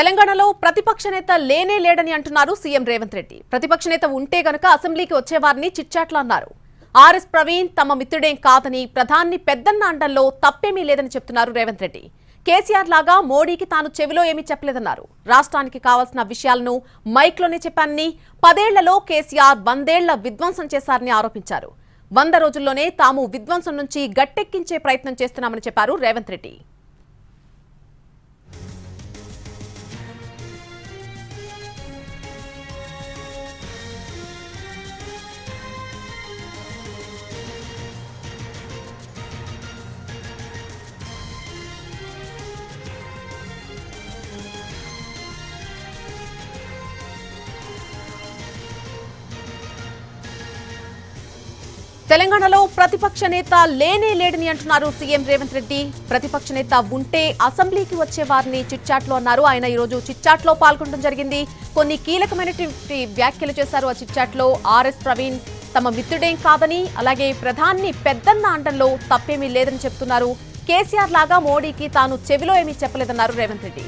తెలంగాణలో ప్రతిపక్ష నేత లేనే లేడని అంటున్నారు సీఎం రేవంత్ రెడ్డి. ప్రతిపక్ష నేత ఉంటే గనుక అసెంబ్లీకి వచ్చేవారిని చిట్చాట్లు అన్నారు. ఆర్ఎస్ ప్రవీణ్ తమ మిత్రుడేం కాదని, ప్రధాని పెద్దన్న అండంలో తప్పేమీ లేదని చెప్తున్నారు రేవంత్ రెడ్డి. కేసీఆర్ లాగా మోడీకి తాను చెవిలో ఏమీ చెప్పలేదన్నారు. రాష్ట్రానికి కావాల్సిన విషయాలను మైక్లోనే చెప్పానని, 10 ఏళ్లలో కేసీఆర్ 100 ఏళ్ల విధ్వంసం చేశారని ఆరోపించారు. 100 రోజుల్లోనే తాము విధ్వంసం నుంచి గట్టెక్కించే ప్రయత్నం చేస్తున్నామని చెప్పారు రేవంత్ రెడ్డి. తెలంగాణలో ప్రతిపక్ష నేత లేనే లేడని అంటున్నారు సీఎం రేవంత్ రెడ్డి. ప్రతిపక్ష నేత ఉంటే అసెంబ్లీకి వచ్చే వారిని చిట్చాట్లో అన్నారు. ఆయన ఈ రోజు చిట్చాట్లో పాల్గొనడం జరిగింది. కొన్ని కీలకమైనటువంటి వ్యాఖ్యలు చేశారు. ఆ చిట్చాట్లో ఆర్ఎస్ ప్రవీణ్ తమ మిత్రుడేం కాదని, అలాగే ప్రధాని పెద్దన్న అండంలో తప్పేమీ లేదని చెప్తున్నారు. కేసీఆర్ లాగా మోడీకి తాను చెవిలో ఏమీ చెప్పలేదన్నారు రేవంత్ రెడ్డి.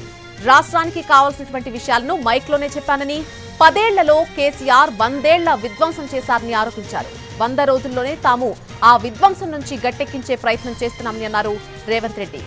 రాష్ట్రానికి కావాల్సినటువంటి విషయాలను మైక్లోనే చెప్పానని, 10 ఏళ్లలో కేసీఆర్ 100 ఏళ్ల విధ్వంసం చేశారని ఆరోపించారు. 100 రోజుల్లోనే తాము ఆ విధ్వంసం నుంచి గట్టెక్కించే ప్రయత్నం చేస్తున్నామని అన్నారు రేవంత్ రెడ్డి.